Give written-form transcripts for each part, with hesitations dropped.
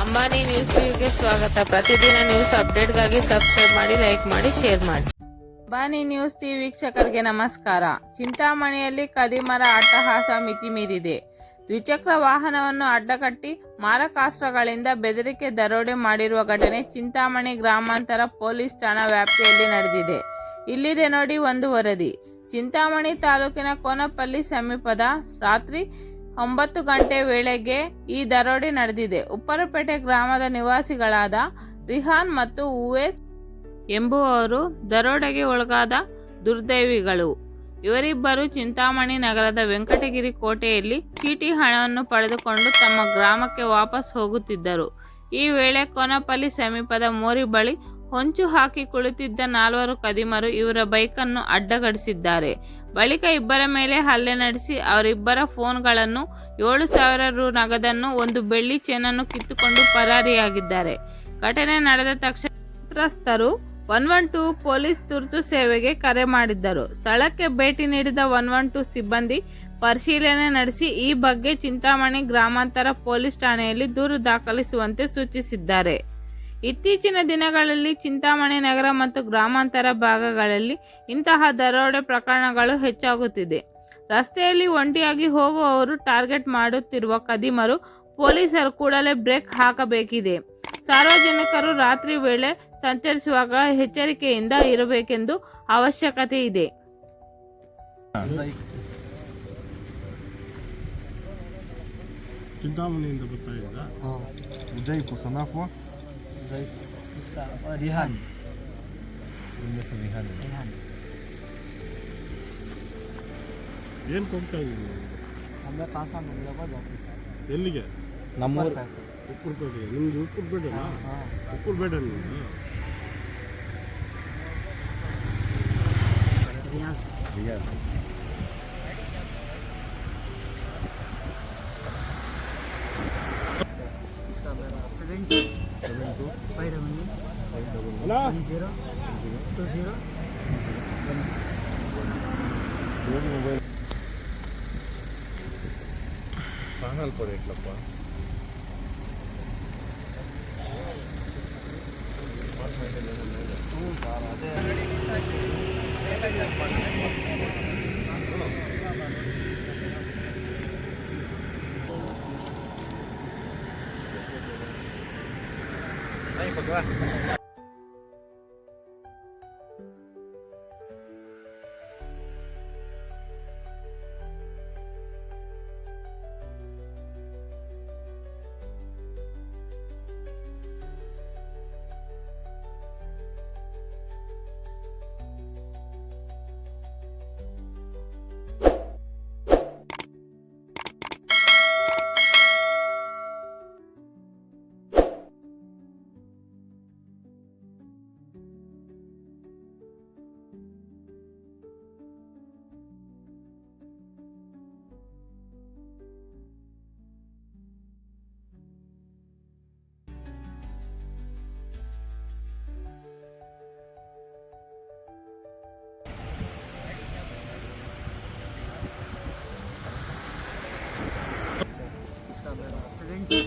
Ambani news ಟಿವಿಗೆ ಸ್ವಾಗತ. ಪ್ರತಿದಿನ ನ್ಯೂಸ್ ಅಪ್ಡೇಟ್ಗಾಗಿ ಸಬ್ಸ್ಕ್ರೈಬ್ ಮಾಡಿ, ಲೈಕ್ ಮಾಡಿ, ಶೇರ್ ಮಾಡಿ. ಅಂಬಾನಿ ನ್ಯೂಸ್ ಟಿವಿ ವೀಕ್ಷಕರಿಗೆ ನಮಸ್ಕಾರ. ಚಿಂತಾಮಣಿಯಲ್ಲಿ ಕದಿಮರ ಅಟ್ಟಹಾಸ ಮಿತಿ ಮೀರಿದೆ. ದ್ವಿಚಕ್ರ ವಾಹನವನ್ನು ಅಡ್ಡಗಟ್ಟಿ ಮಾರಕಾಸ್ತ್ರಗಳಿಂದ ಬೆದರಿಕೆ ದರೋಡೆ ಮಾಡಿರುವ ಘಟನೆ ಚಿಂತಾಮಣಿ ಗ್ರಾಮಾಂತರ ಪೊಲೀಸ್ ಠಾಣಾ ವ್ಯಾಪ್ತಿಯಲ್ಲಿ ನಡೆದಿದೆ. ಇಲ್ಲಿದೆ ನೋಡಿ ಒಂದು ವರದಿ. ಚಿಂತಾಮಣಿ ತಾಲೂಕಿನ ಕೋನಪಲ್ಲಿ ಸಮೀಪದ ರಾತ್ರಿ 9 ಗಂಟೆ ವೇಳೆಗೆ ಈ ದರೋಡೆ ನಡೆದಿದೆ. ಉಪ್ಪರಪೇಟೆ ಗ್ರಾಮದ ನಿವಾಸಿಗಳಾದ ರಿಹಾನ್ ಮತ್ತು ಉವೇಸ್ ಎಂಬುವವರು ದರೋಡೆಗೆ ಒಳಗಾದ ದುರ್ದೈವಿಗಳು. ಇವರಿಬ್ಬರು ಚಿಂತಾಮಣಿ ನಗರದ ವೆಂಕಟಗಿರಿ ಕೋಟೆಯಲ್ಲಿ ಚೀಟಿ ಹಣವನ್ನು ಪಡೆದುಕೊಂಡು ತಮ್ಮ ಗ್ರಾಮಕ್ಕೆ ವಾಪಸ್ ಹೋಗುತ್ತಿದ್ದರು. ಈ ವೇಳೆ ಕೋನಪಲ್ಲಿ ಸಮೀಪದ ಮೋರಿ ಬಳಿ ಹೊಂಚು ಹಾಕಿ ಕುಳಿತಿದ್ದ 4 ಕದಿಮರು ಇವರ ಬೈಕನ್ನು ಅಡ್ಡಗಡಿಸಿದ್ದಾರೆ. ಬಳಿಕ ಇಬ್ಬರ ಮೇಲೆ ಹಲ್ಲೆ ನಡೆಸಿ ಅವರಿಬ್ಬರ ಫೋನ್ಗಳನ್ನು, 7,000 ರು ನಗದನ್ನು, 1 ಬೆಳ್ಳಿ ಚೇನನ್ನು ಕಿತ್ತುಕೊಂಡು ಪರಾರಿಯಾಗಿದ್ದಾರೆ. ಘಟನೆ ನಡೆದ ತಕ್ಷಣ ಸಂತ್ರಸ್ತರು 112 ಪೊಲೀಸ್ ತುರ್ತು ಸೇವೆಗೆ ಕರೆ ಮಾಡಿದ್ದರು. ಸ್ಥಳಕ್ಕೆ ಭೇಟಿ ನೀಡಿದ 112 ಸಿಬ್ಬಂದಿ ಪರಿಶೀಲನೆ ನಡೆಸಿ ಈ ಬಗ್ಗೆ ಚಿಂತಾಮಣಿ ಗ್ರಾಮಾಂತರ ಪೊಲೀಸ್ ಠಾಣೆಯಲ್ಲಿ ದೂರು ದಾಖಲಿಸುವಂತೆ ಸೂಚಿಸಿದ್ದಾರೆ. ಇತ್ತೀಚಿನ ದಿನಗಳಲ್ಲಿ ಚಿಂತಾಮಣಿ ನಗರ ಮತ್ತು ಗ್ರಾಮಾಂತರ ಭಾಗಗಳಲ್ಲಿ ಇಂತಹ ದರೋಡೆ ಪ್ರಕರಣಗಳು ಹೆಚ್ಚಾಗುತ್ತಿದೆ. ರಸ್ತೆಯಲ್ಲಿ ಒಂಟಿಯಾಗಿ ಹೋಗುವವರು ಟಾರ್ಗೆಟ್ ಮಾಡುತ್ತಿರುವ ಕದಿಮರು ಪೊಲೀಸರು ಕೂಡಲೇ ಬ್ರೇಕ್ ಹಾಕಬೇಕಿದೆ. ಸಾರ್ವಜನಿಕರು ರಾತ್ರಿ ವೇಳೆ ಸಂಚರಿಸುವಾಗ ಎಚ್ಚರಿಕೆಯಿಂದ ಇರಬೇಕೆಂದು ಅವಶ್ಯಕತೆ ಇದೆ. ಚಿಂತಾಮಣಿಯಿಂದ ಬರ್ತಾ ಇದ್ದ ವಿಜಯ್ ಸನಾಫ್ इसका और रिहान इनमें से रिहान ಏನು ಹೋಗ್ತಾ ಇದ್ದೀವಿ? हमें कासा मंगला को जाते ಎಲ್ಲಿಗೆ? नंबर ಉಪ್ಪುರಪೇಟೆಗೆ. ನಿಮ್ದು ಉಪ್ಪುರಪೇಟೆನಾ? ಉಪ್ಪುರಪೇಟೆ ನಿಮ್ದು? ರಿಯಾಜ್. इसका मेरा 72 10 20 ಮೊಬೈಲ್ ಕಾಣಲ್ ಪಡೆ ಇಟ್ಲಪ್ಪ. इसका मेरा 72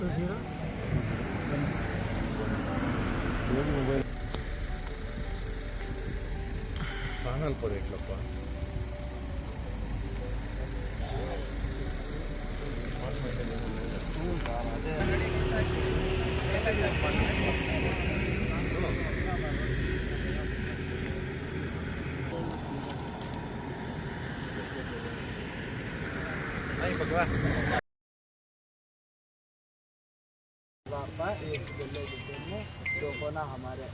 10 20 ಮೊಬೈಲ್ ಕಾಣಲ್ ಪಡೆ ಇಟ್ಲಪ್ಪ. एक गले में तो कोना हमारे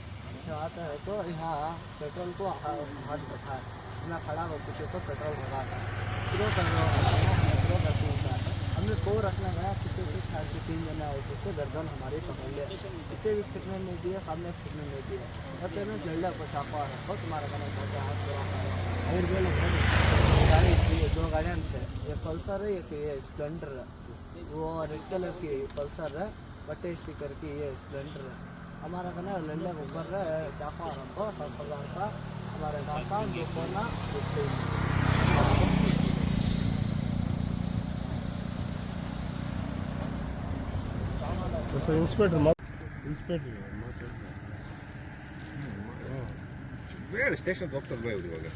आता है तो यहाँ पेट्रोल को हाथ बैठा है, मैं खड़ा होकर तो पेट्रोल भरा था हमने को रखना गया पीछे से 3 जने आए पीछे गर्दन हमारी पकड़ लिया, पीछे भी फिटने नहीं दिया, सामने फिटने नहीं दिया, कहते मैं लड़ को चापा रखो तुम्हारा कहना कहते हाथ गाड़ी 2 गाड़ियाँ थे, ये पल्सर है, एक ये स्प्लेंडर है, वो रेड कलर की पल्सर है, बटे स्टिकर की ये स्प्लेंडर है. हमारा कहना लल्ले ऊपर चापा रखो सब का हमारे काका जो कोना ಬೇಡ ಸ್ಟೇಷನ್ಗೆ ಹೋಗ್ತದೆ ಬೈ ಇವಾಗ